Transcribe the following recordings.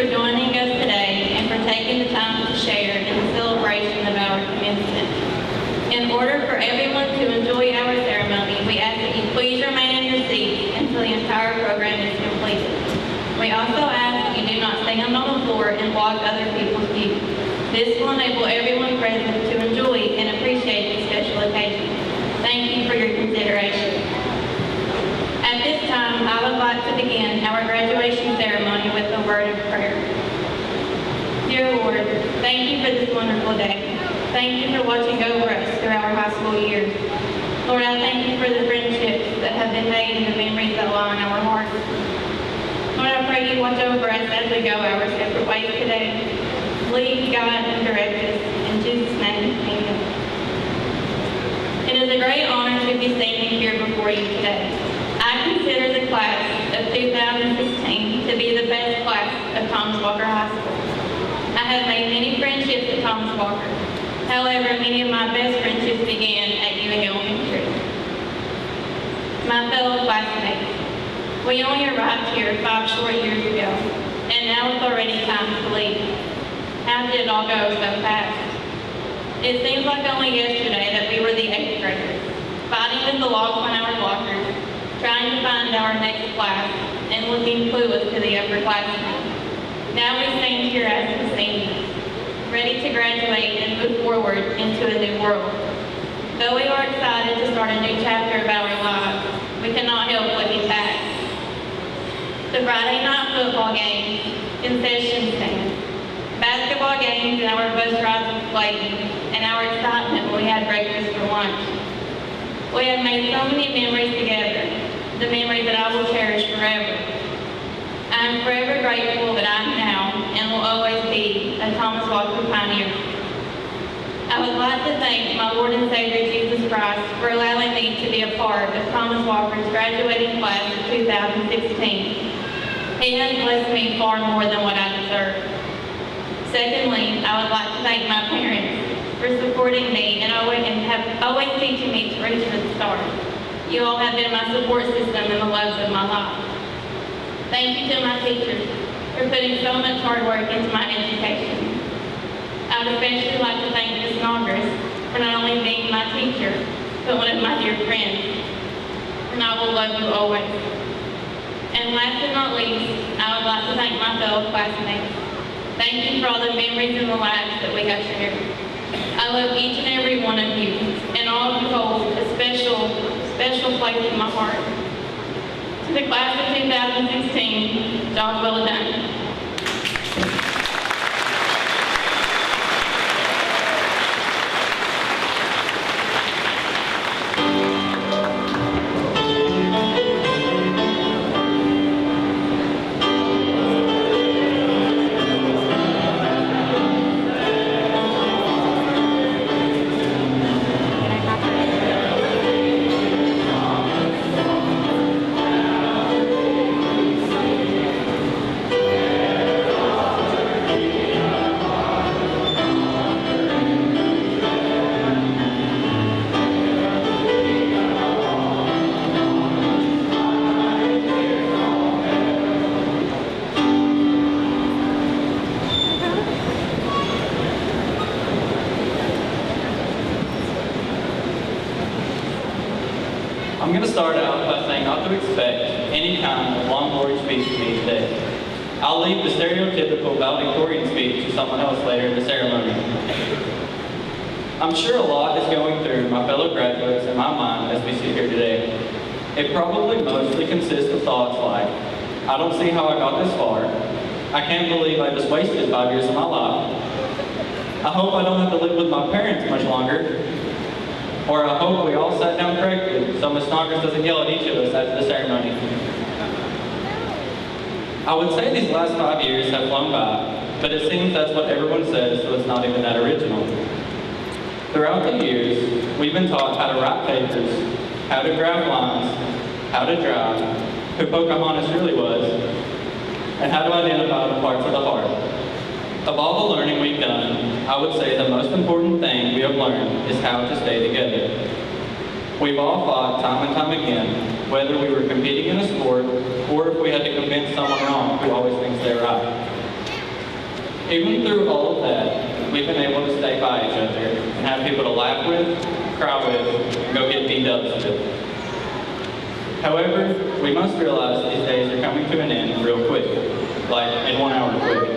for joining us today and for taking the time to share in the celebration of our commencement. In order for everyone to enjoy our ceremony, we ask that you please remain in your seats until the entire program is completed. We also ask that you do not stand on the floor and block other people's view. This will enable everyone present to enjoy and appreciate this special occasion. Thank you for your consideration. At this time, I would like to begin our graduation ceremony with a word of prayer. Dear Lord, thank you for this wonderful day. Thank you for watching over us through our high school years. Lord, I thank you for the friendships that have been made and the memories that lie in our hearts. Lord, I pray you watch over us as we go our separate ways today. Lead, guide, and direct us. In Jesus' name, amen. It is a great honor to be standing here before you today. I consider the class of 2016 to be the best class of Thomas Walker High School. I have made many friendships at Thomas Walker. However, many of my best friendships began at Ewing Elementary. My fellow classmates, we only arrived here 5 short years ago, and now it's already time to leave. How did it all go so fast? It seems like only yesterday that we were the 8th graders, fighting with the locks on our lockers, trying to find our next class, and looking clueless to the upperclassmen. Now we stand here as the seniors, ready to graduate and move forward into a new world. Though we are excited to start a new chapter of our lives, we cannot help looking back. The Friday night football games, concession stand, basketball games and our bus rides with Clayton, and our excitement when we had breakfast for lunch. We have made so many memories together, the memories that I will cherish forever. I am forever grateful that I am now and will always be a Thomas Walker pioneer. I would like to thank my Lord and Savior Jesus Christ for allowing me to be a part of Thomas Walker's graduating class of 2016. He has blessed me far more than what I deserve. Secondly, I would like to thank my parents for supporting me and have always teaching me to reach for the stars. You all have been my support system and the loves of my life. Thank you to my teachers for putting so much hard work into my education. I would especially like to thank Ms. Nogres for not only being my teacher, but one of my dear friends. And I will love you always. And last but not least, I would like to thank my fellow classmates. Thank you for all the memories and the laughs that we have shared. I love each and every one of you, and all of you hold a special place in my heart. To the class of 2016, job well done. I'm going to start out by saying not to expect any kind of long glory speech from me today. I'll leave the stereotypical valedictorian speech to someone else later in the ceremony. I'm sure a lot is going through my fellow graduates and my mind as we sit here today. It probably mostly consists of thoughts like, I don't see how I got this far. I can't believe I just wasted 5 years of my life. I hope I don't have to live with my parents much longer. Or I hope we all sat down correctly so Ms. Snodgrass doesn't yell at each of us after the ceremony. I would say these last 5 years have flown by, but it seems that's what everyone says, so it's not even that original. Throughout the years, we've been taught how to write papers, how to graph lines, how to drive, who Pocahontas really was, and how to identify the parts of the heart. Of all the learning we've done, I would say the most important thing we have learned is how to stay together. We've all fought time and time again, whether we were competing in a sport or if we had to convince someone wrong who always thinks they're right. Even through all of that, we've been able to stay by each other and have people to laugh with, cry with, and go get beat-ups with. However, we must realize these days are coming to an end real quick, like in 1 hour quick.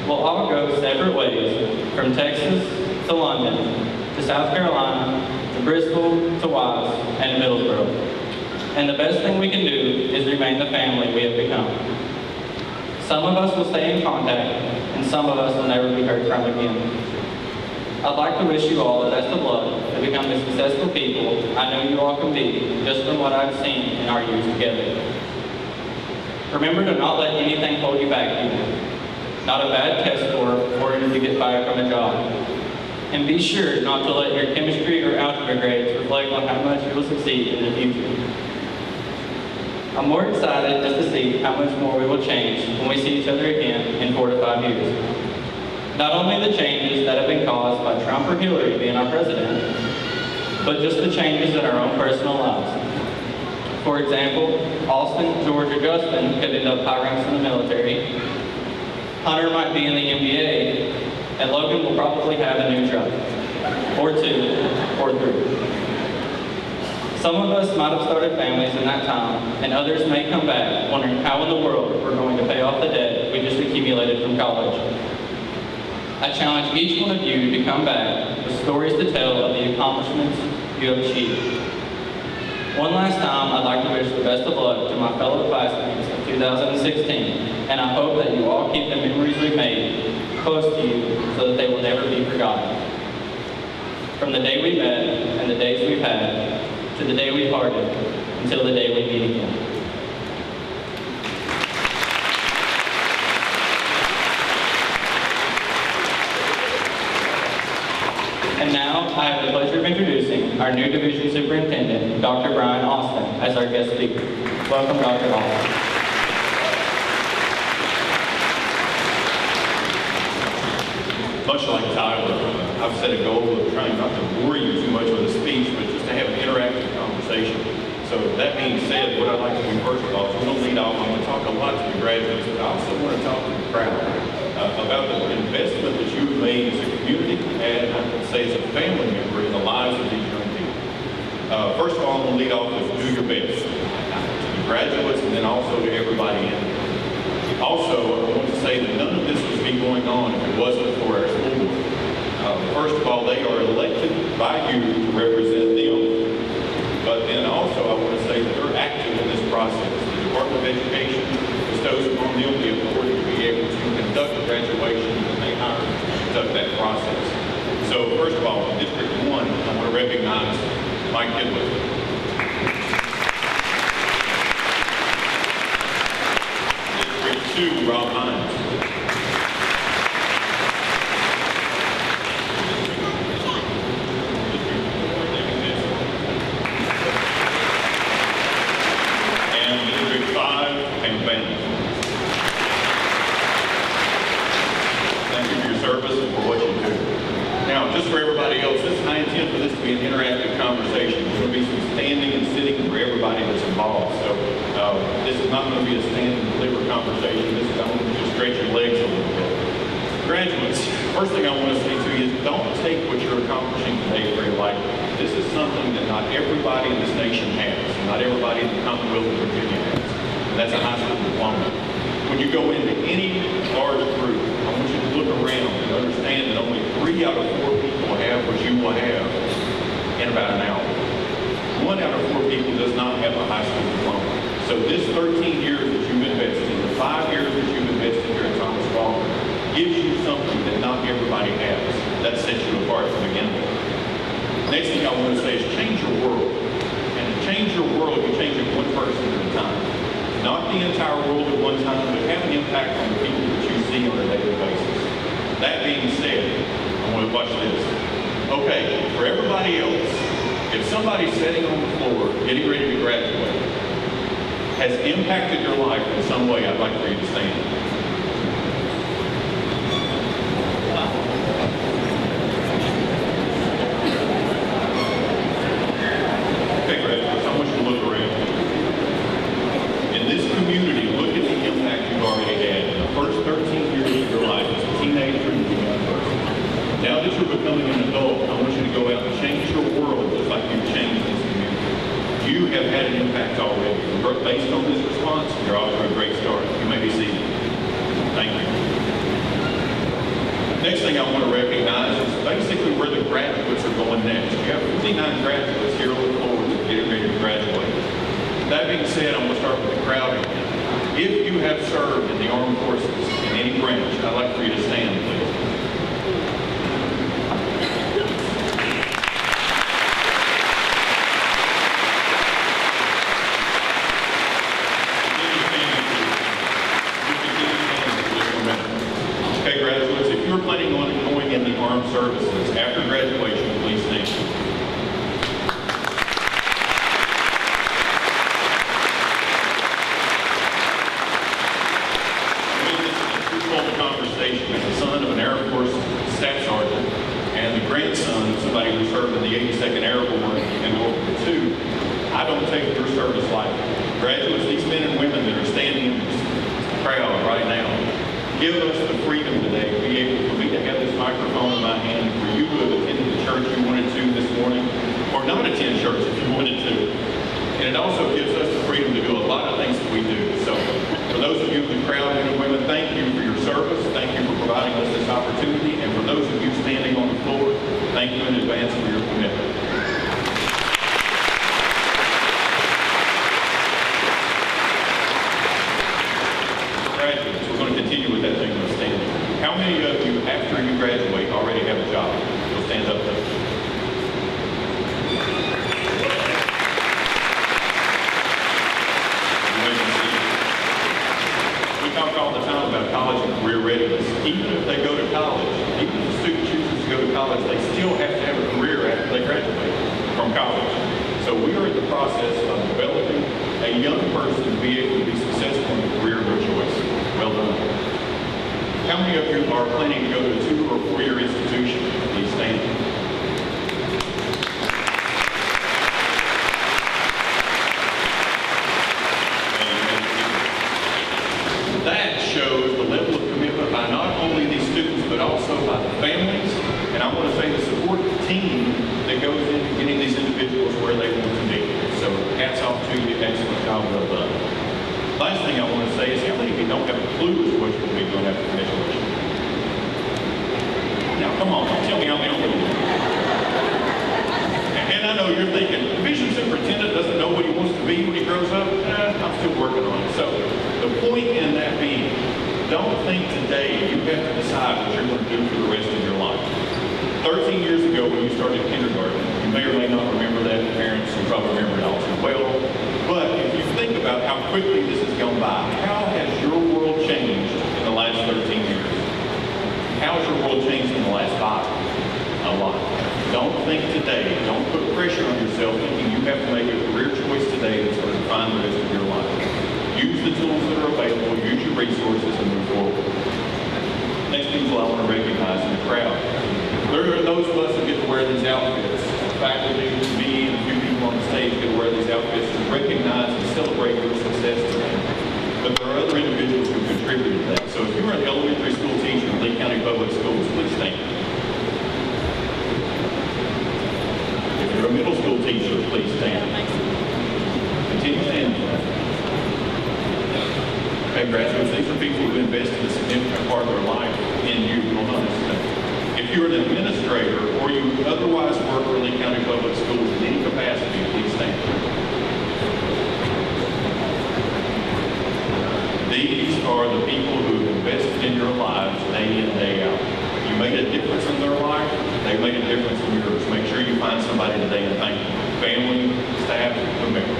We'll all go separate ways, from Texas to London, to South Carolina, to Bristol, to Wise, and to Middlesboro. And the best thing we can do is remain the family we have become. Some of us will stay in contact, and some of us will never be heard from again. I'd like to wish you all the best of luck to become the successful people I know you all can be, just from what I've seen in our years together. Remember to not let anything hold you back, people. Not a bad test score or you to get fired from a job. And be sure not to let your chemistry or algebra grades reflect on how much you will succeed in the future. I'm more excited just to see how much more we will change when we see each other again in 4 to 5 years. Not only the changes that have been caused by Trump or Hillary being our president, but just the changes in our own personal lives. For example, Austin, George, or Justin could end up high ranks in the military, Hunter might be in the NBA, and Logan will probably have a new truck, or 2, or 3. Some of us might have started families in that time, and others may come back wondering how in the world we're going to pay off the debt we just accumulated from college. I challenge each one of you to come back with stories to tell of the accomplishments you have achieved. One last time, I'd like to wish the best of luck to my fellow classmates of 2016, and I hope that you all keep the memories we made close to you so that they will never be forgotten. From the day we met and the days we've had, to the day we parted, until the day we meet again. And now, I have the pleasure of introducing our new division superintendent, Dr. Brian Austin, as our guest speaker. Welcome, Dr. Austin. Much like Tyler, I've set a goal of trying not to bore you too much with a speech, but just to have an interactive conversation. So that being said, what I'd like to do first of all is we'll lead off. I'm going to talk a lot to the graduates, but I also want to talk to the crowd about the investment that you've made as a community and I would say as a family member in the lives of these young people. First of all, I'm going to lead off with do your best to the graduates and then also to everybody in it. Also, I want to say that none of this would be going on if it wasn't for our school board. First of all, they are elected by you to represent them. But then also, I want to say that they're active in this process. The Department of Education bestows upon them the authority to be able to conduct graduation and they hire to conduct that process. So first of all, in District 1, I want to recognize Mike Kidwood. District 2, Rob Hines. And District 5, Pam Fanning. Thank you for your service and for what you do. Now, just for everybody else, I intend for this to be an interactive conversation. There's going to be some standing and sitting for everybody that's involved. So this is not going to be a stand and deliver conversation. This is going to just stretch your legs a little bit. Graduates, first thing I want to say to you is don't take what you're accomplishing today very lightly. This is something that not everybody in this nation has. Not everybody in the Commonwealth of Virginia has. And that's a high school diploma. When you go into any large group, I want you to look around and understand that only 3 out of 4 people have what you will have in about an hour. 1 out of 4 people does not have a high school diploma. So this 13 years that you've invested, the 5 years that you've invested here at Thomas Walker, gives you something that not everybody has. That sets you apart to begin with. Next thing I want to say is change your world. And to change your world, you change it one person at a time. Not the entire world at one time, but have an impact on the people that you see on a daily basis. That being said, I want to watch this. Okay, for everybody else, if somebody sitting on the floor, getting ready to graduate, has impacted your life in some way, I'd like for you to stand. Okay, graduates, I want you to look around. In this community, look at the impact you've already had. In the first 13 years an impact already. Based on this response, you're off to a great start. You may be seated. Thank you. Next thing I want to recognize is basically where the graduates are going next. You have 59 graduates here on the floor getting ready to graduate. That being said, I'm going to start with the crowd again. If you have served in the armed forces in any branch, I'd like for you to stand, please. Okay, graduates, if you're planning on going in the armed services after graduation, please stand. Conversation as the son of an Air Force staff sergeant and the grandson of somebody who served in the 82nd Airborne in World War II, I don't take your service lightly. Graduates, these men and women that are standing in this crowd right now, give us the freedom today to be able for me to have this microphone in my hand, for you to have attended the church you wanted to this morning, or not attend church if you wanted to. And it also gives us the freedom to do a lot of things that we do. So for those of you in the crowd, men and women, thank you for your service. Thank you for providing us this opportunity. And for those of you standing on the floor, thank you in advance for your commitment. Graduates, we're going to continue with that thing of standing. How many of you, after you graduate, already have a job? So stand up, please. Talk all the time about college and career readiness. Even if they go to college, even if a student chooses to go to college, they still have to have a career after they graduate from college. So we are in the process of developing a young person to be able to be successful in the career of their choice. Well done. How many of you are planning to go to a 2- or 4-year institution? Please stand. That shows the level of commitment by not only these students, but also by the families, and I want to say the support team that goes into getting these individuals where they want to be. So hats off to you, excellent job, well done. Last thing I want to say is how many of you don't have a clue as to what you're going to be doing after graduation? Now come on, tell me how many of you. And I know you're thinking, division superintendent doesn't know what he wants to be when he grows up. I'm still working on it. So the point in that being, don't think today you have to decide what you're going to do for the rest of your life. 13 years ago when you started kindergarten, you may or may not remember that. Parents, you probably remember it all too well. But if you think about how quickly this has gone by, how has your world changed in the last 13 years? How has your world changed in the last 5? A lot. Don't think today, don't put pressure on yourself thinking you have to make a career choice today that's going to define the rest of your life. Use the tools that are available, use your resources, and move forward. Next people I want to recognize in the crowd. There are those of us who get to wear these outfits. Faculty, me, and a few people on the stage get to wear these outfits to recognize and celebrate your success today. But there are other individuals who contributed to that. So if you're an elementary school teacher in Lee County Public Schools, please stand. If you're a middle school teacher, please stand. Continue standing. Okay, graduates, these are people who invested a significant part of their life in you. If you're an administrator or you otherwise work for Lee County Public Schools in any capacity, please stand. These are the people who invested in your lives day in, day out. You made a difference in their life, they made a difference in yours. Make sure you find somebody today and thank you. Family, staff, whomever.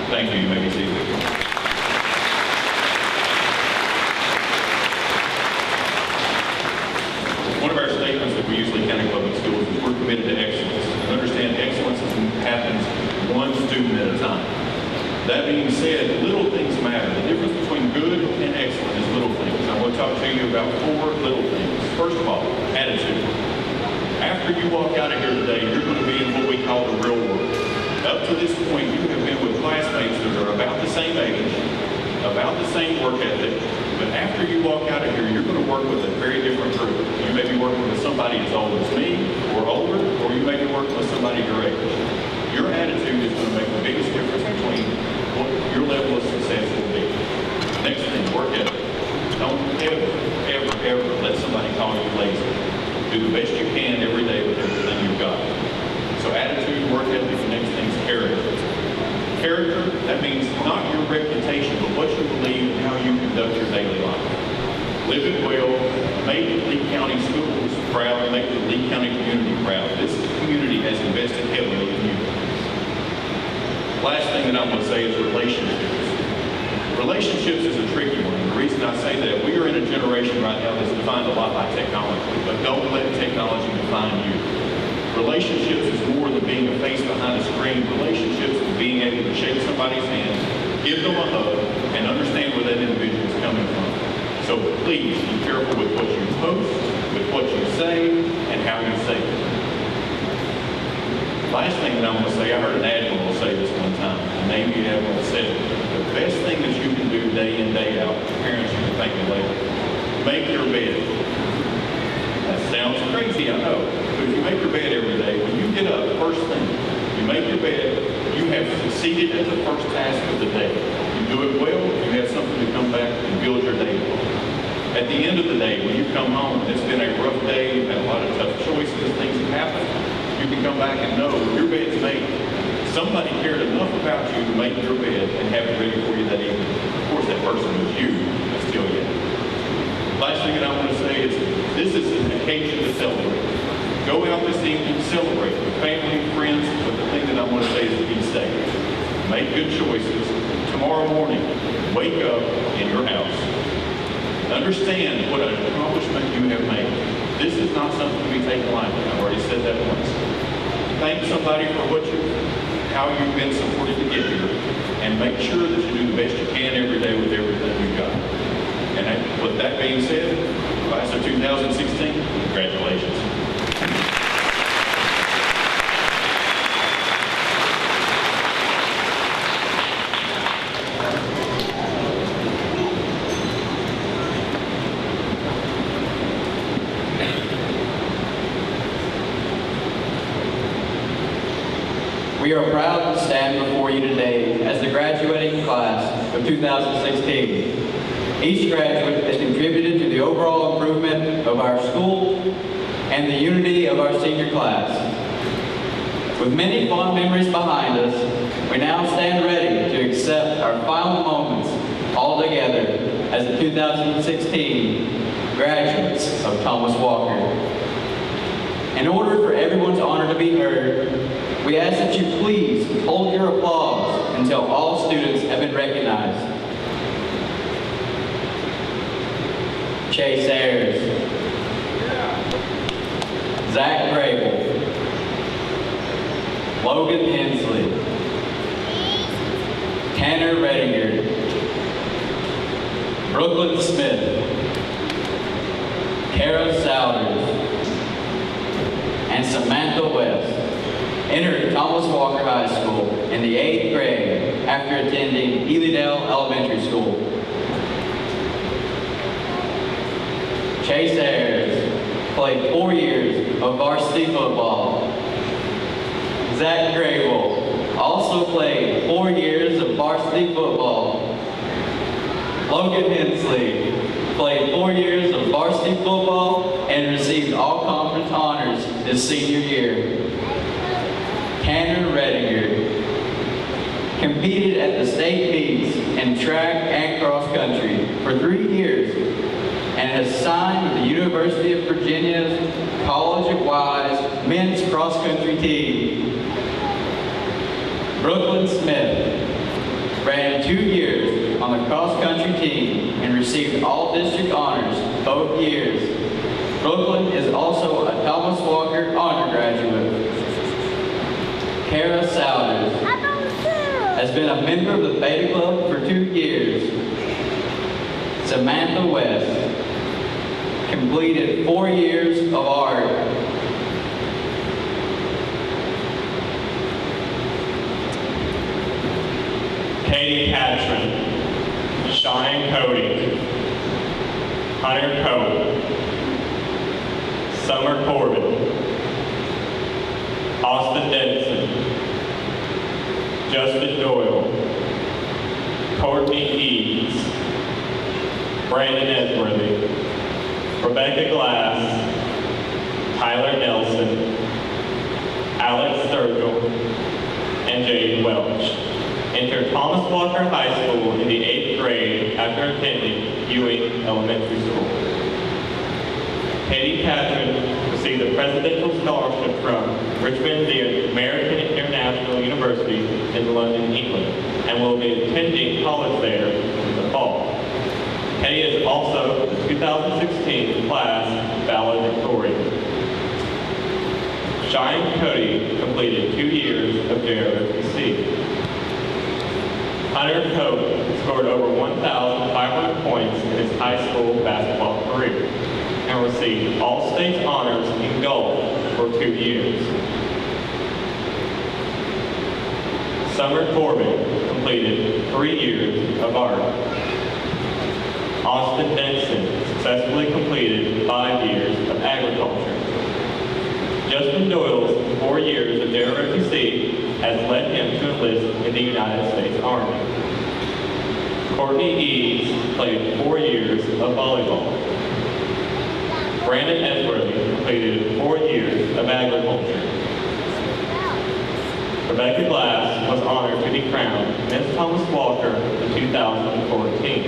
Thank you. You may be seated. One of our statements that we use in County Public Schools is we're committed to excellence. Understand excellence happens one student at a time. That being said, little things matter. The difference between good and excellent is little things. I want to talk to you about 4 little things. First of all, attitude. After you walk out of here today, you're going to be in what we call the real world. Up to this point, you have been with classmates that are about the same age, about the same work ethic, but after you walk out of here, you're going to work with a very different group. You may be working with somebody as old as me, or older, or you may be working with somebody your age. Your attitude is going to make the biggest difference between what your level of success will be. Next thing, work ethic. Don't ever let somebody call you lazy. Do the best you can every day with everything you've got. So attitude, work ethic, the next thing is character. Character, that means not your reputation, but what you believe and how you conduct your daily life. Live it well, make Lee County schools proud, make the Lee County community proud. This community has invested heavily in you. Last thing that I'm going to say is relationships. Relationships is a tricky one. The reason I say that, we are in a generation right now that's defined a lot by technology, but don't let technology define you. Relationships is more than being a face behind a screen. Relationships is being able to shake somebody's hand, give them a hug, and understand where that individual is coming from. So please be careful with what you post, with what you say, and how you say it. Last thing that I'm going to say, I heard an admiral say this one time, and maybe the admiral said it. The best thing that you can do day in, day out, parents, you can thank me later, make your bed. That sounds crazy, I know. But if you make your bed every day, when you get up, first thing, you make your bed, you have succeeded at the first task of the day. You do it well, you have something to come back and build your day on. At the end of the day, when you come home, it's been a rough day, you've had a lot of tough choices, things have happened, you can come back and know your bed's made. Somebody cared enough about you to make your bed and have it ready for you that evening. Of course, that person was you, but still yet. Last thing that I want to say is, this is an occasion to celebrate. Go out this evening, celebrate with family and friends, but the thing that I want to say is be safe. Make good choices. Tomorrow morning, wake up in your house. Understand what an accomplishment you have made. This is not something to be taken lightly. I've already said that once. Thank somebody for how you've been supported to get here, and make sure that you do the best you can every day with everything you've got. And with that being said, class of 2016, congratulations. We are proud to stand before you today as the graduating class of 2016. Each graduate has contributed to the overall improvement of our school and the unity of our senior class. With many fond memories behind us, we now stand ready to accept our final moments all together as the 2016 graduates of Thomas Walker. In order for everyone's honor to be heard, we ask that you please hold your applause until all students have been recognized. Chase Ayers, Zach Grable, Logan Hensley, Tanner Redinger, Brooklyn Smith, Kara Souders, and Samantha West entered Thomas Walker High School in the 8th grade after attending Elydale Elementary School. Chase Ayers played 4 years of varsity football. Zach Grable also played 4 years of varsity football. Logan Hensley played 4 years of varsity football and received all conference honors his senior year. Tanner Redinger competed at the state meets in track and cross country for 3 years and has signed with the University of Virginia's College of Wise men's cross country team. Brooklyn Smith ran 2 years on the cross country team and received all district honors both years. Brooklyn is also a Thomas Walker honor graduate. Kara Souders has been a member of the Beta Club for 2 years. Samantha West completed 4 years of art. Katie Catron, Cheyenne Cody, Hunter Coe, Summer Corbin, Austin Denson, Justin Doyle, Courtney Eads, Brandon Edworthy, Rebecca Glass, Tyler Nelson, Alex Sturgill, and Jade Welch. Entered Thomas Walker High School in the 8th grade after attending Ewing Elementary School. Katie Catron received a presidential scholarship from Richmond, the American International University in London, England, and will be attending college there in the fall. Katie is also the 2016 class valedictorian. Cheyenne Cody completed 2 years of JROTC. Hunter Cope scored over 1,500 points in his high school basketball career and received all-state honors in golf for 2 years. Summer Corbin completed 3 years of art. Austin Benson successfully completed 5 years of agriculture. Justin Doyle's 4 years of JROTC has led him to enlist in the United States Army. Courtney Eads played 4 years of volleyball. Brandon Edworthy completed 4 years of agriculture. Rebecca Glass was honored to be crowned Miss Thomas Walker in 2014.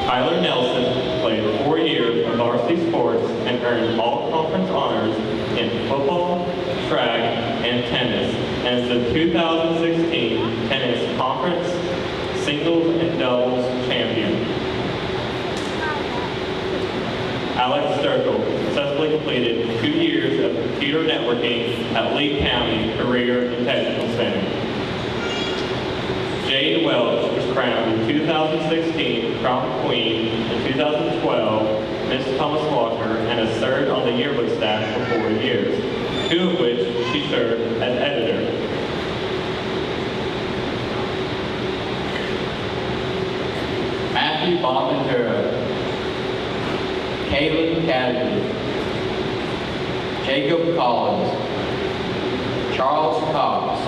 Tyler Nelson played 4 years of varsity sports and earned all-conference honors in football, track, and tennis, and is the 2016 tennis conference singles and doubles champion. Alex Sturgill successfully completed 2 years of computer networking at Lee County Career and Technical Center. Jade Welch was crowned in 2016 Crown Queen, in 2012 Miss Thomas Walker, and has served on the yearbook staff for 4 years, 2 of which she served as editor. Matthew Bonaventura, Caleb Caddy, Jacob Collins, Charles Cox,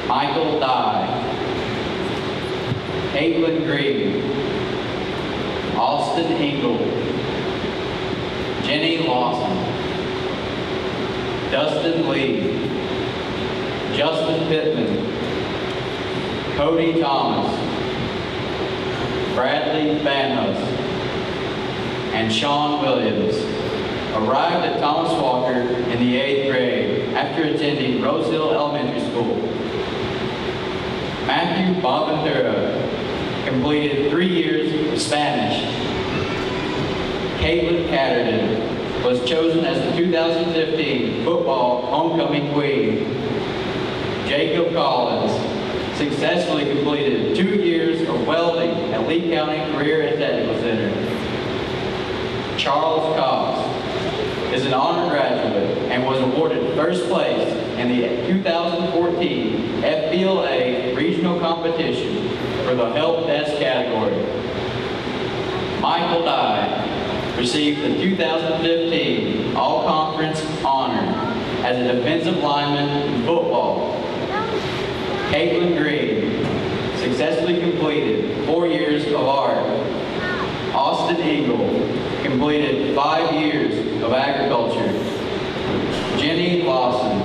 Michael Dye, Caitlin Green, Austin Engel, Jenny Lawson, Dustin Lee, Justin Pittman, Cody Thomas, Bradley Banhus, and Sean Williams arrived at Thomas Walker in the 8th grade after attending Rose Hill Elementary School. Matthew Bonaventura completed 3 years of Spanish. Caitlin Catterton was chosen as the 2015 football homecoming queen. Jacob Collins successfully completed 2 years of welding at Lee County Career and Technical Center. Charles Cox is an honor graduate and was awarded first place in the 2014 FBLA regional competition for the help desk category. Michael Dye received the 2015 All-Conference honor as a defensive lineman in football. Caitlin Green successfully completed 4 years of art. Austin Engel completed 5 years of agriculture. Jenny Lawson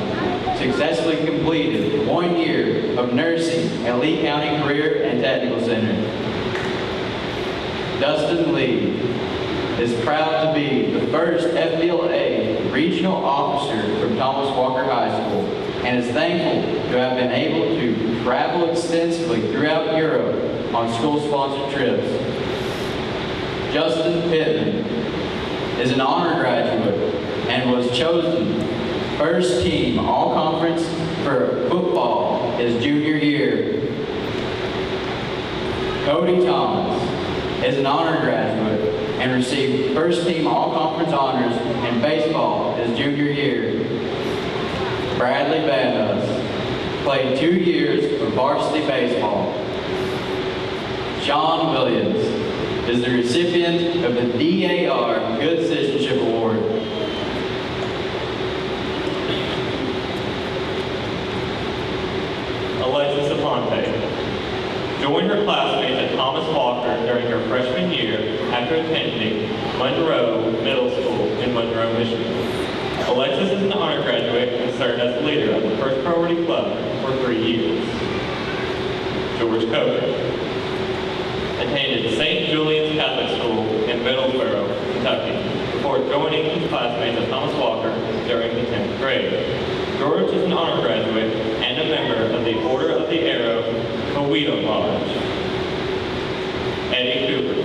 successfully completed 1 year of nursing at Lee County Career and Technical Center. Dustin Lee is proud to be the first FBLA regional officer from Thomas Walker High School and is thankful to have been able to travel extensively throughout Europe on school-sponsored trips. Justin Pittman is an honor graduate and was chosen first team all-conference for football his junior year. Cody Thomas is an honor graduate and received first team all-conference honors in baseball his junior year. Bradley Banhus played 2 years of varsity baseball. Sean Williams is the recipient of the DAR Good Citizenship Award. Joined her classmates at Thomas Walker during her freshman year after attending Monroe Middle School in Monroe, Michigan. Alexis is an honor graduate and served as the leader of the First Priority Club for 3 years. George Coker attended St. Julian's Catholic School in Middlesboro, Kentucky, before joining his classmates at Thomas Walker during the 10th grade. George is an honor graduate and a member of the Order of the Arrow Coetal Lodge. Eddie Cooper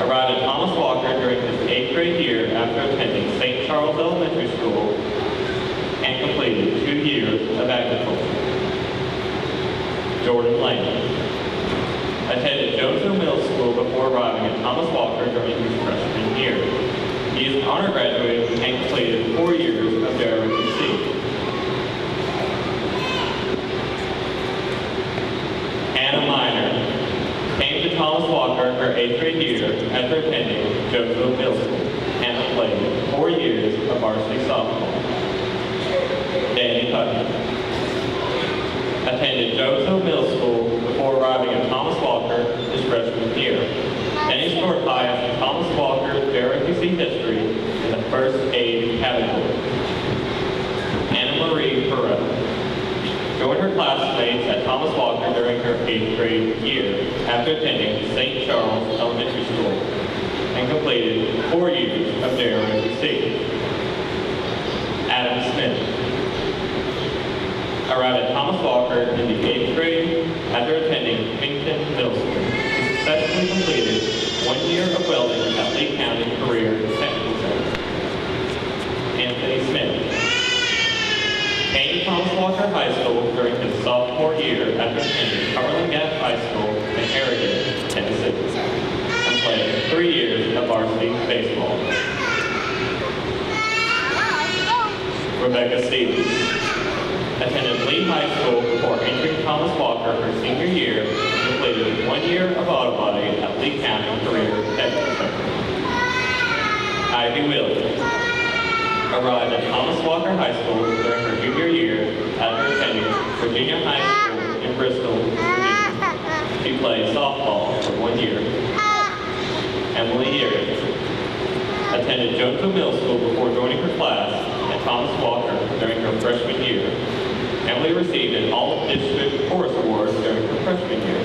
arrived at Thomas Walker during his 8th grade year after attending St. Charles Elementary School and completed 2 years of agriculture. Jordan Lane attended Jonesville Middle School before arriving at Thomas Walker during his freshman year. He is an honor graduate and completed 4 years of JROTC. Anna Miner came to Thomas Walker her 8th grade year after attending Jonesville Middle School. Anna played 4 years of varsity softball. Danny Putnam attended Jonesville Middle School before arriving at Thomas Walker his freshman year. Danny scored highest in Thomas Walker's JROTC history in the first aid category. Anna Marie Perot joined her classmates at Thomas Walker during her 8th grade year after attending St. Charles Elementary School and completed 4 years of JROTC. Adam Smith arrived at Thomas Walker in the 8th grade after attending Kington Middle School. He successfully completed 1 year of welding at Lee County Career Technical Center. Anthony Smith came to Thomas Walker High School during his sophomore year after attending Cumberland Gap High School in Harrogate, Tennessee, and played 3 years of varsity baseball. Rebecca Stevens attended Lee High School before entering Thomas Walker her senior year and completed 1 year of auto body at Lee County Career Technical Center. Ivy Williams arrived at Thomas Walker High School during her junior year after attending Virginia High School in Bristol, Virginia. She played softball for 1 year. Emily Erie attended Jonesville Middle School before joining her class at Thomas Walker during her freshman year. Emily received an All-District Chorus Award during her freshman year.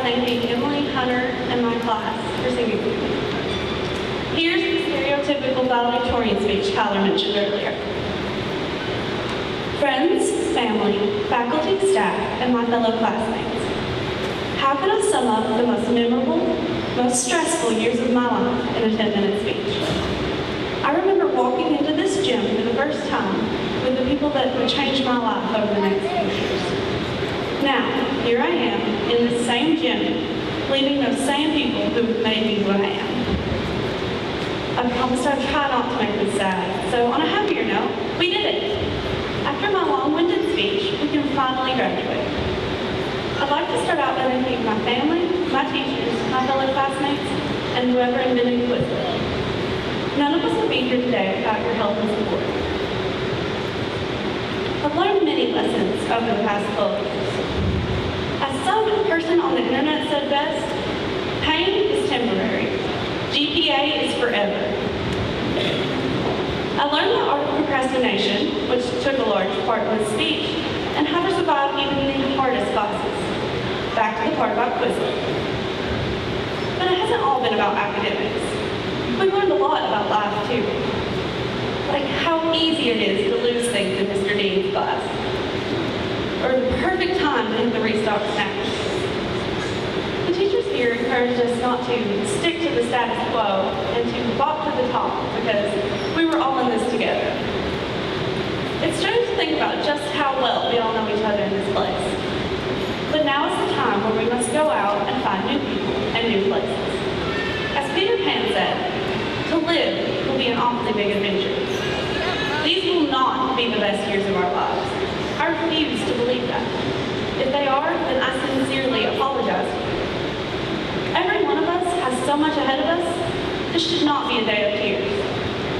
thanking Emily, Hunter, and my class for singing with me. Here's the stereotypical valedictorian speech Tyler mentioned earlier. Friends, family, faculty, staff, and my fellow classmates, how can I sum up the most memorable, most stressful years of my life in a 10-minute speech? I remember walking into this gym for the first time with the people that would change my life over the next few years. Now, here I am in this same gym, leaving those same people who made me who I am. I promised I'd try not to make them sad, so on a happier note, we did it. After my long-winded speech, we can finally graduate. I'd like to start out by thanking my family, my teachers, my fellow classmates, and whoever invented Quizlet. None of us would be here today without your help and support. I've learned many lessons over the past 12 years. As some person on the internet said best, pain is temporary. GPA is forever. I learned the art of procrastination, which took a large part in this speech, and how to survive even the hardest classes. Back to the part about Quizlet. But it hasn't all been about academics. We've learned a lot about life too. Like how easy it is to lose things in Mr. Dean's class. Or the perfect time to hit the restock snatch. The teachers here encouraged us not to stick to the status quo and to walk to the top because we were all in this together. It's strange to think about just how well we all know each other in this place. But now is the time where we must go out and find new people and new places. As Peter Pan said, to live will be an awfully big adventure. These will not be the best years of our lives. I refuse to believe that. If they are, then I sincerely apologize to you. Every one of us has so much ahead of us, this should not be a day of tears.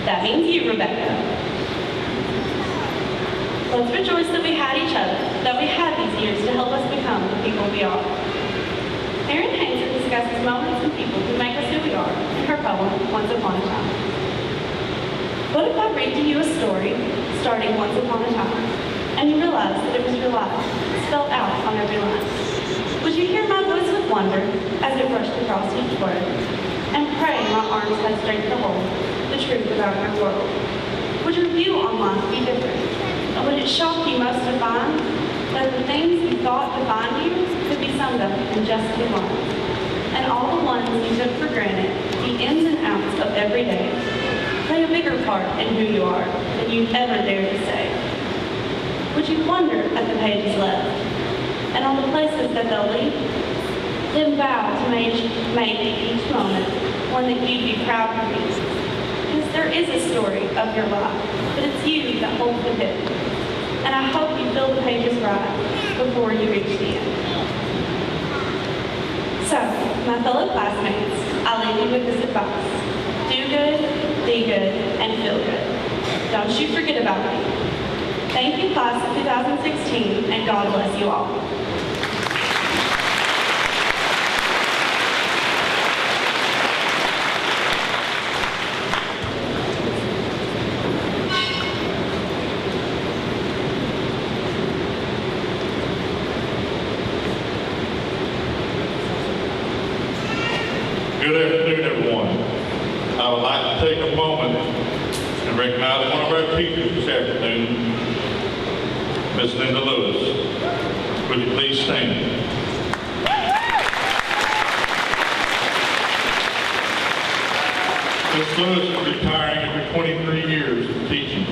That means you, Rebecca. Let's rejoice that we had each other, that we had these years to help us become the people we are. Erin Hainson discusses moments and people who make us who we are in her poem, Once Upon a Time. What if I read to you a story starting once upon a time, and you realize that it was your life, spelled out on every line? Would you hear my voice with wonder as it rushed across each word, and pray my arms had strength to hold the truth about your world? Would your view on life be different? And would it shock you most to find that the things you thought defined you could be summed up in just 2 lines? And all the ones you took for granted, the ins and outs of every day, play a bigger part in who you are than you'd ever dare to say. Would you wonder at the pages left, and on the places that they'll lead? Then vow to make each moment one that you'd be proud to be. Because there is a story of your life, but it's you that holds the pen. And I hope you fill the pages right before you reach the end. So, my fellow classmates, I leave you with this advice. Do good, be good, and feel good. Don't you forget about me. Thank you, class of 2016, and God bless you all. Good afternoon, everyone. I would like to take a moment and recognize one of our teachers this afternoon, Miss Linda Lewis. Would you please stand? Miss Lewis is retiring after 23 years of teaching.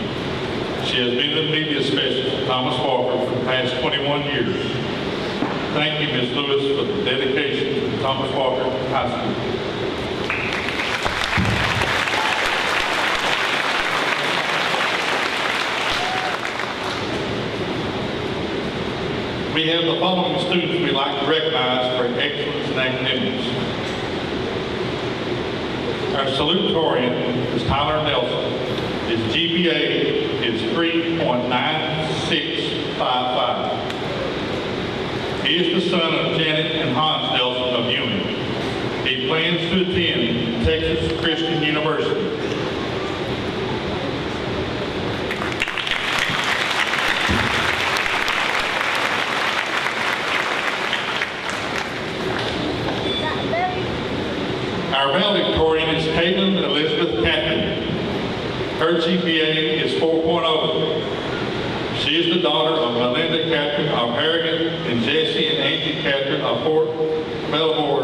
She has been the media specialist at Thomas Walker for the past 21 years. Thank you, Ms. Lewis, for the dedication to Thomas Walker High School. We have the following students we'd like to recognize for excellence in academics. Our salutatorian is Tyler Nelson. His GPA is 3.9655. He is the son of Janet and Hans Nelson of Ewing. He plans to attend Texas Christian University. Our valedictorian is Caitlin Elizabeth Catherine. Her GPA is 4.0. She is the daughter of Melinda Catherine of Harrigan and Jesse and Angie Catherine of Fort Belvoir.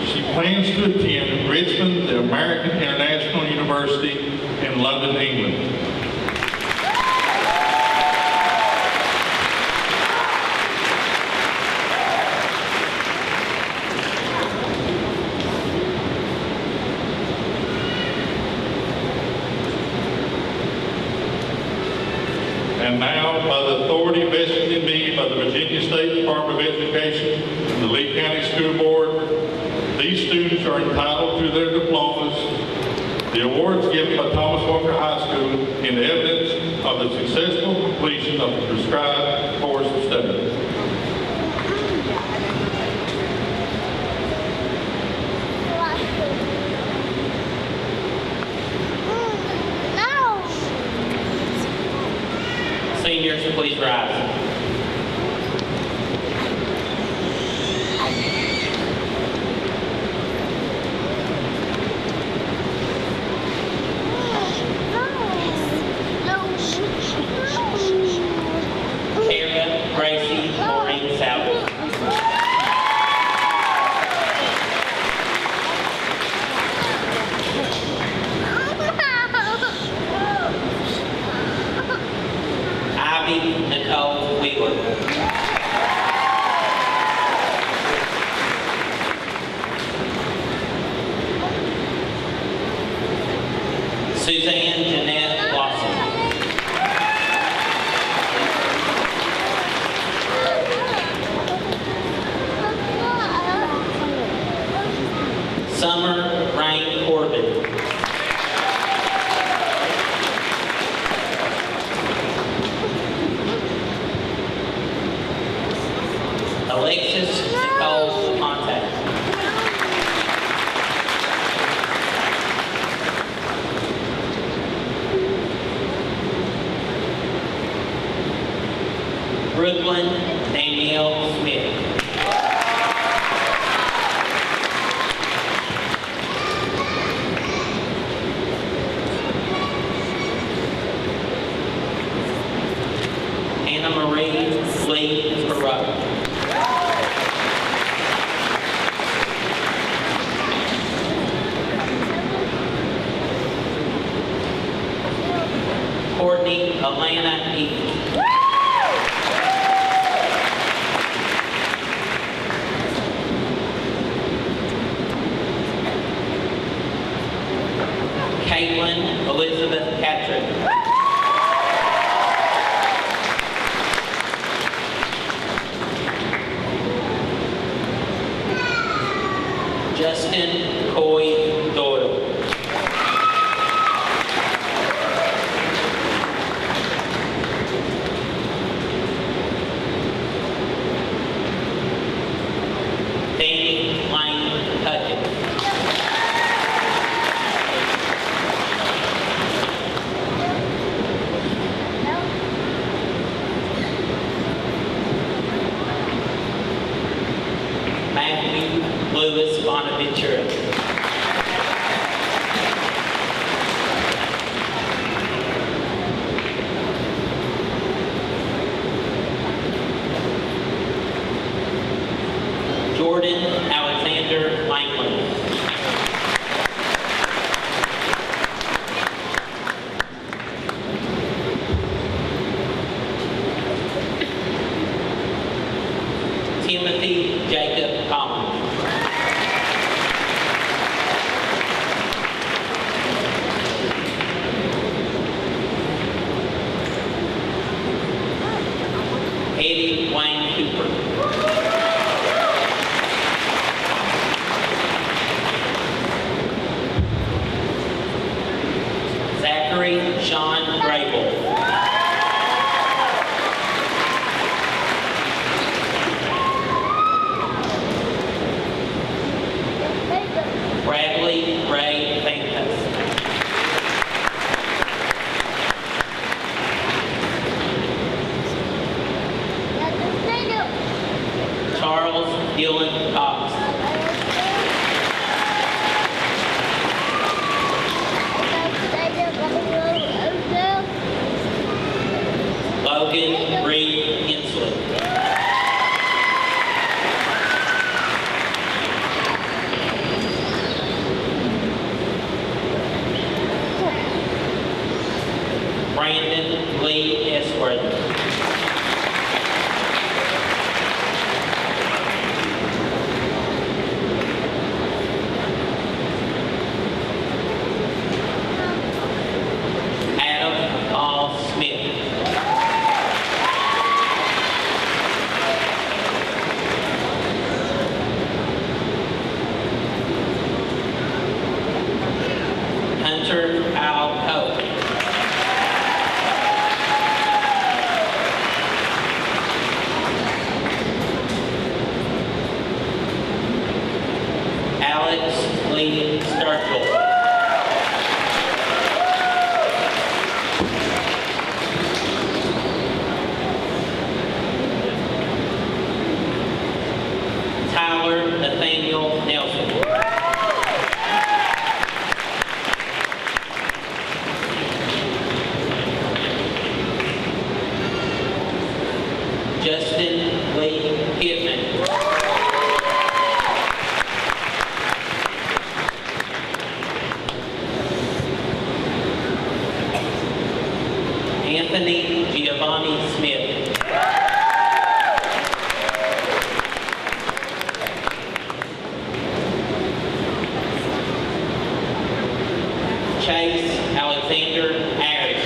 She plans to attend Richmond, the American International University in London, England. And now, by the authority vested in me by the Virginia State Department of Education and the Lee County School Board, these students are entitled to their diplomas. The awards given by Thomas Walker High School in evidence of the successful completion of the prescribed course of study. Seniors, please rise. Kara Gracie Maureen Salvage. Ivy Nicole Wheeler. Suzanne Jeanette Blossom. Summer Rain Corbin. Alexis Nicole Contact. Brooklyn Danielle Smith. Anna Marie Lee Perot. Courtney Alana Eaton. Caitlin Elizabeth Catrick. Justin Coy Doyle. Danny Lane Hutchins. Matthew Lewis Bonaventura. Jordan Alexander Langland. Timothy Jacob Collins. Eddie Wayne Cooper. Zachary Sean Grable. Bradley Ray Fantas. Charles Dylan Cox. Alex Lee Sturgill. Tyler Nathaniel Nelson. Justin Lee Pittman. Anthony Giovanni Smith. Chase Alexander Ayers.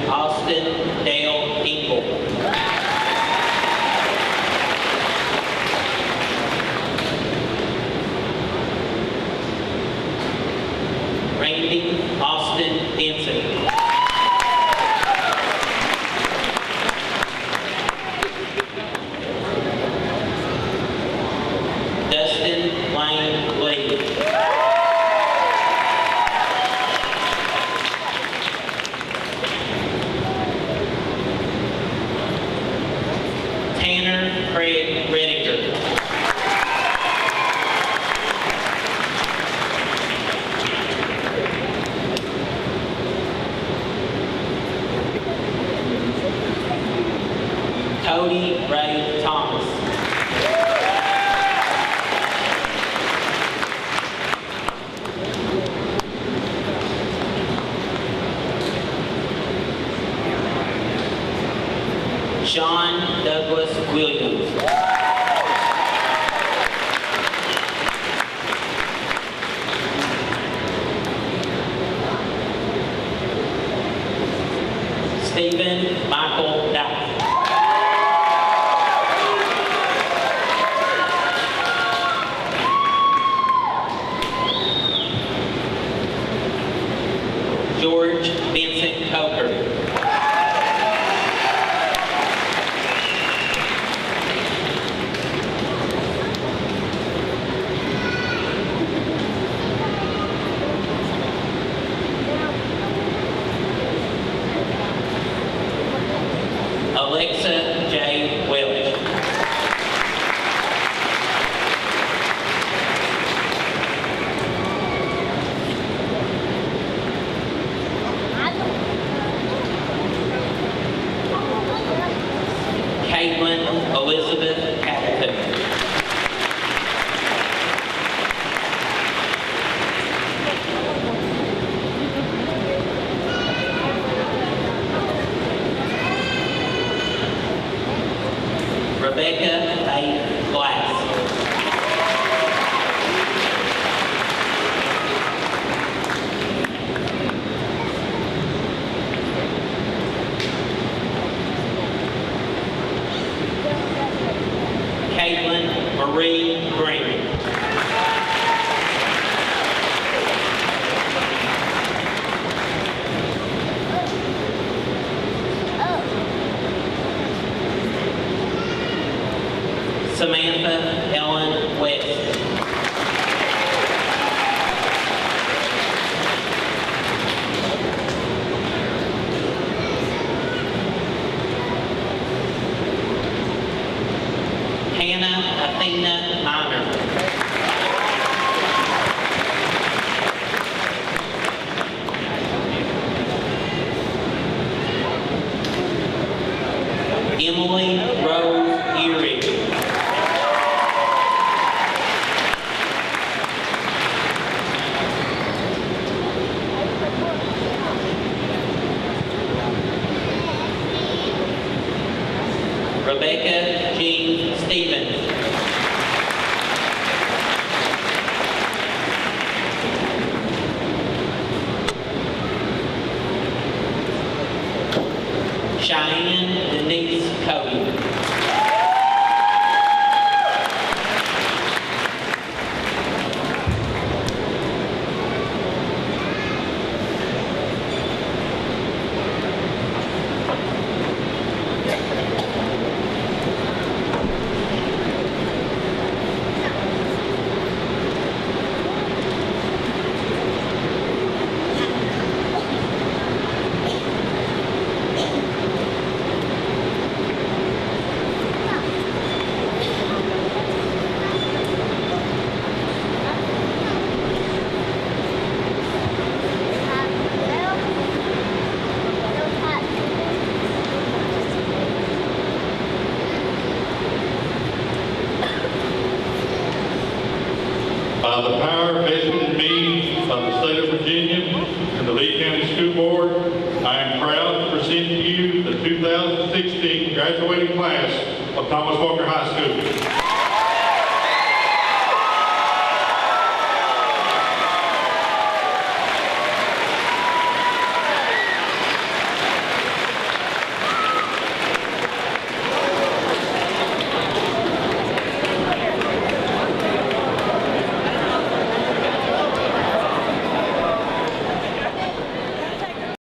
Austin Dale Ingle. Randy Austin Denson. Dustin Lane Lee. Tanner Craig Redinger. Cody Ray Thomas. Sean Douglas Williams. Stephen Michael Dye. George Vincent Coker. Alexa J. Welch. Caitlin Elizabeth Capleton. Rebecca A. Glass. Caitlin Marie Green. Samantha Ellen West. Hannah Athena Minor. Emily Rose Erie. Rebecca Jean Stevens. Cheyenne Denise Cody. graduating class of Thomas Walker High School.